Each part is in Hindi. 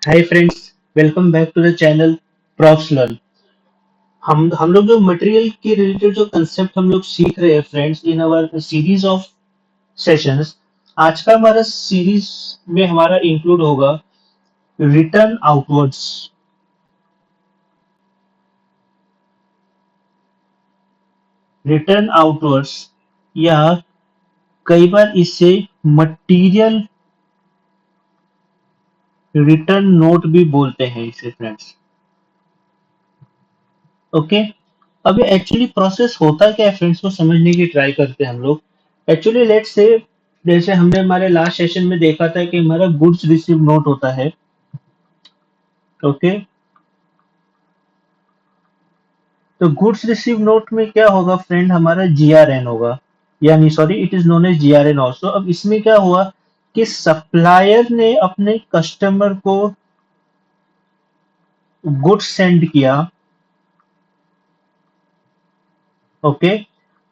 Hi friends, welcome back to the channel profs learn. हम लोग जो मटेरियल के रिलेटेड जो कंसेप्ट हम लोग सीख रहे हैं friends in our series of sessions. आज का हमारा सीरीज में हमारा इंक्लूड होगा रिटर्न आउटवर्ड्स। रिटर्न आउटवर्ड्स या कई बार इसे मटेरियल रिटर्न नोट भी बोलते हैं इसे फ्रेंड्स। ओके, अब ये एक्चुअली प्रोसेस होता क्या है फ्रेंड्स को समझने की ट्राई करते हैं हम लोग। एक्चुअली लेट्स से जैसे हमने हमारे लास्ट सेशन में देखा था कि हमारा गुड्स रिसीव नोट होता है। ओके, तो गुड्स रिसीव नोट में क्या होगा फ्रेंड, हमारा जीआरएन होगा, यानी sorry it is known as GRN also. अब इसमें क्या हुआ कि सप्लायर ने अपने कस्टमर को गुड्स सेंड किया। ओके,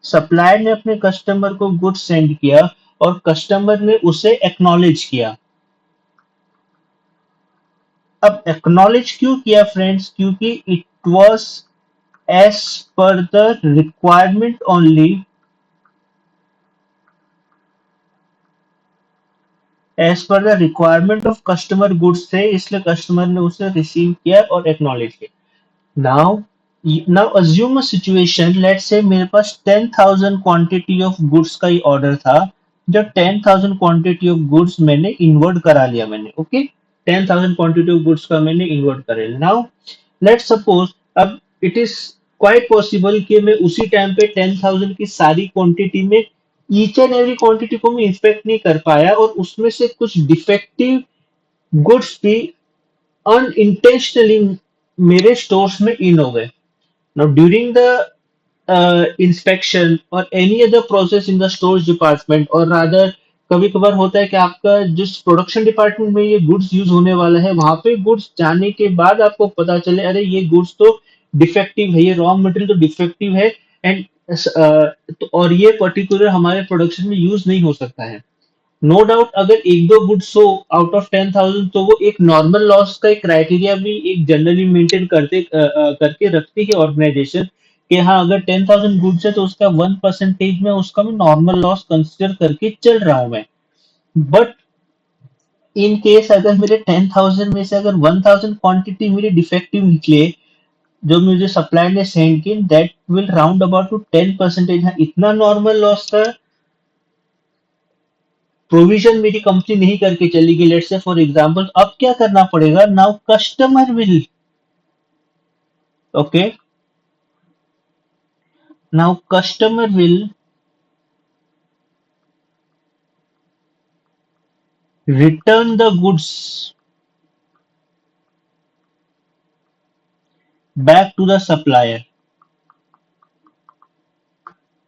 सप्लायर ने अपने कस्टमर को गुड्स सेंड किया और कस्टमर ने उसे एक्नॉलेज किया। अब एक्नॉलेज क्यों किया फ्रेंड्स, क्योंकि it was as per the requirement only, as per the requirement of customer goods थे, इसलिए कस्टमर ने उसे रिसीव किया और एक्नॉलेज किया। Now now assume a situation, let's say मेरे पास 10,000 क्वांटिटी ऑफ गुड्स का ही ऑर्डर था। जब 10,000 क्वांटिटी ऑफ गुड्स मैंने इन्वर्ट करा लिया मैंने, ओके, 10,000 क्वांटिटी ऑफ गुड्स का मैंने इन्वर्ट करा लिया। नाउ लेट्स सपोज, अब इट इज क्वाइट पॉसिबल कि मैं उसी टाइम पे 10,000 की सारी क्वांटिटी में ईच एंड एवरी क्वांटिटी को मैं इंस्पेक्ट नहीं कर पाया और उसमें से कुछ डिफेक्टिव गुड्स भी अनइंटेंशनली मेरे स्टोर्स में इन हो गए। Now during the inspection or any other process in the stores department, और rather कभी कभार होता है कि आपका जिस प्रोडक्शन डिपार्टमेंट में ये गुड्स यूज होने वाला है वहां पे गुड्स जाने के बाद आपको पता चले अरे ये गुड्स तो डिफेक्टिव है, ये रॉ मटेरियल तो डिफेक्टिव है एंड तो और ये पर्टिकुलर हमारे प्रोडक्शन में यूज नहीं हो सकता है। नो डाउट अगर एक दो गुड्स हो आउट ऑफ 10,000 तो वो एक नॉर्मल लॉस का एक क्राइटेरिया भी एक जनरली मेंटेन करके रखती है ऑर्गेनाइजेशन कि हाँ अगर 10,000 गुड्स है तो उसका 1% में उसका मैं नॉर्मल लॉस कंसिडर करके चल रहा हूं मैं। बट इन केस अगर मेरे 10,000 में से अगर 1,000 क्वांटिटी मेरी डिफेक्टिव निकले जो मुझे सप्लायर ने सेंड की, that will round about to 10%। हाँ, इतना नॉर्मल लॉस का प्रोविजन मेरी कंपनी नहीं करके चलेगी। लेट्स से फॉर एग्जांपल अब क्या करना पड़ेगा, now customer will, okay, now customer will return the goods back to the supplier.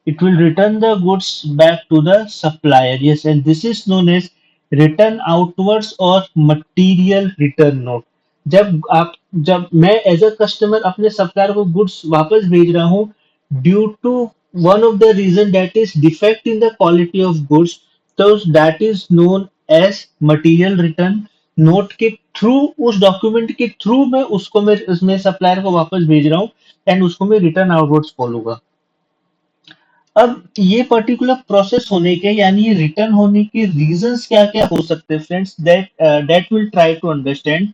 It will return the goods back to the supplier. Yes, and this is known as return outwards or material return note। जब मैं एज अ कस्टमर अपने सप्लायर को गुड्स वापस भेज रहा हूँ due to one of the reason that is defect in the quality of goods, तो that is known as material return note के थ्रू, उस डॉक्यूमेंट के थ्रू मैं उसको मैं उसमें सप्लायर को वापस भेज रहा हूँ एंड उसको मैं रिटर्न आउटवर्ड्स बोलूंगा। अब ये पर्टिकुलर प्रोसेस होने के यानी रिटर्न होने के रीजंस क्या क्या हो सकते हैं friends, that will try to understand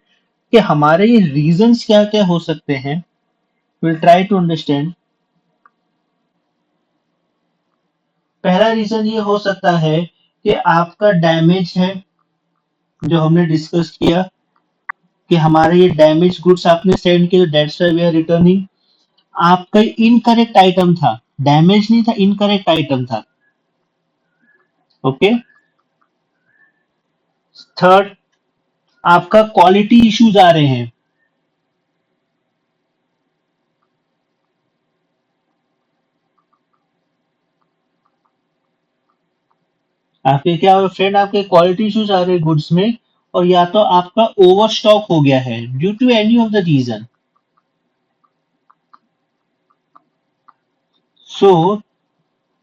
कि हमारे ये रीजंस क्या क्या हो सकते हैं। Will try to understand. पहला रीजन ये हो सकता है कि आपका डैमेज है, जो हमने डिस्कस किया कि हमारे ये डैमेज गुड्स आपने सेंड किए, that's why we are returning. आपका इनकरेक्ट आइटम था, डैमेज नहीं था, इनकरेक्ट आइटम था। ओके, थर्ड, आपका क्वालिटी इश्यूज आ रहे हैं। आपके क्या फ्रेंड, आपके क्वालिटी इश्यूज आ रहे हैं गुड्स में, और या तो आपका ओवर स्टॉक हो गया है due to any of the reason. So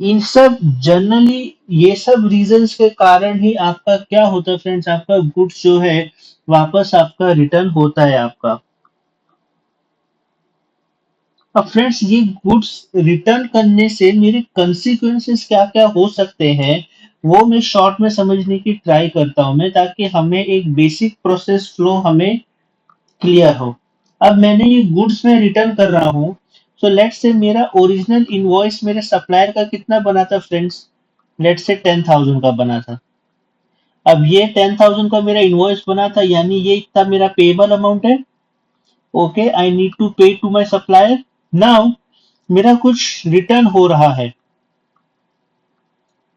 इन सब जनरली ये सब रीजंस के कारण ही आपका क्या होता है फ्रेंड्स, आपका गुड्स जो है वापस आपका रिटर्न होता है आपका। अब फ्रेंड्स ये गुड्स रिटर्न करने से मेरे कंसिक्वेंसेस क्या क्या हो सकते हैं, वो मैं शॉर्ट में समझने की ट्राई करता हूं मैं, ताकि हमें एक बेसिक प्रोसेस फ्लो हमें क्लियर हो। अब मैंने ये गुड्स में रिटर्न कर रहा हूँ, सो लेट्स से मेरा ओरिजिनल इनवॉइस मेरे सप्लायर का कितना बना था फ्रेंड्स, लेट्स से 10,000 का बना था। अब ये 10,000 का मेरा इनवॉइस बना था, यानी ये इतना मेरा पेबल अमाउंट है। ओके, आई नीड टू पे टू माई सप्लायर। नाउ मेरा कुछ रिटर्न हो रहा है,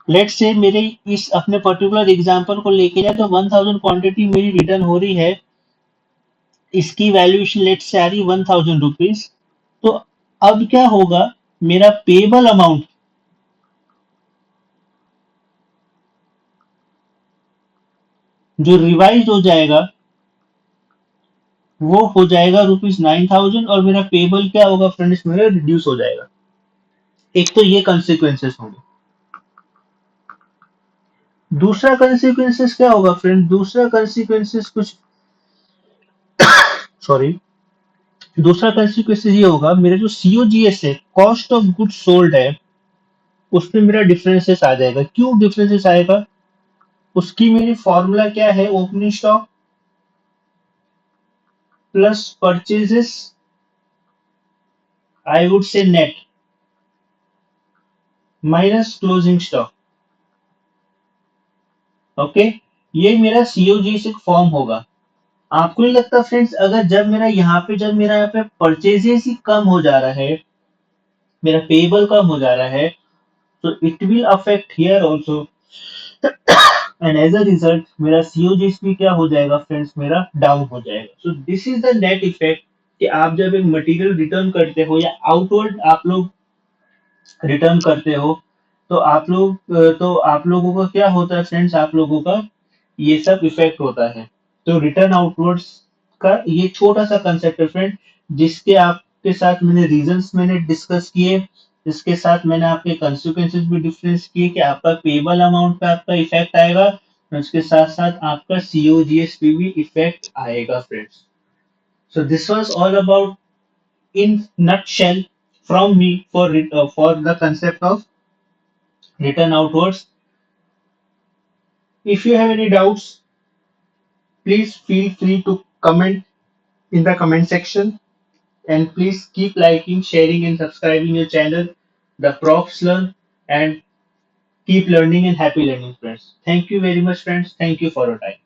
लेट्स से मेरे इस अपने पर्टिकुलर एग्जांपल को लेके जाए तो 1000 क्वांटिटी मेरी रिटर्न हो रही है, इसकी वैल्यूएशन लेट्स से आ रही 1000 रुपीज। तो अब क्या होगा, मेरा पेबल अमाउंट जो रिवाइज हो जाएगा वो हो जाएगा ₹9,000, और मेरा पेबल क्या होगा फ्रेंड्स, मेरा रिड्यूस हो जाएगा। एक तो ये कंसिक्वेंसेस होंगे। दूसरा कंसिक्वेंसेस क्या होगा फ्रेंड, दूसरा कंसिक्वेंसेस कुछ, सॉरी, दूसरा कंसिक्वेंसेस ये होगा, मेरा जो सीओजीएस है, कॉस्ट ऑफ गुड्स सोल्ड है, उसमें मेरा डिफरेंसेस आ जाएगा। क्यों डिफरेंसेस आएगा, उसकी मेरी फॉर्मूला क्या है, opening stock plus purchases, I would say net, minus closing stock. Okay, ये मेरा सीओजी से फॉर्म होगा। आपको नहीं लगता फ्रेंड्स, अगर जब मेरा यहाँ पे परचेजेस ही कम हो जा रहा है, मेरा पेबल कम हो जा रहा है, तो it will affect here also, and as a result मेरा सीओजीएस भी क्या हो जाएगा फ्रेंड्स, मेरा डाउन हो जाएगा। So this is the net effect, कि आप जब एक मटेरियल रिटर्न करते हो या आउटवर्ड आप लोग रिटर्न करते हो, तो आप लोगों का क्या होता है फ्रेंड्स, आप लोगों का ये सब इफेक्ट होता है। तो रिटर्न आउटवर्ड्स का ये छोटा सा कंसेप्ट है फ्रेंड, जिसके आपके साथ मैंने रीजंस मैंने डिस्कस किए, इसके साथ मैंने आपके कंसिक्वेंसेस भी डिफरेंस किए कि आपका पेबल अमाउंट पे आपका इफेक्ट आएगा, और उसके साथ साथ आपका सीओजीएस पे भी इफेक्ट आएगा friends. So this was all about in nutshell from me for the concept of return outwards. If you have any doubts, please feel free to comment in the comment section, and please keep liking, sharing, and subscribing your channel, The Profs Learn, and keep learning and happy learning, friends. Thank you very much, friends. Thank you for your time.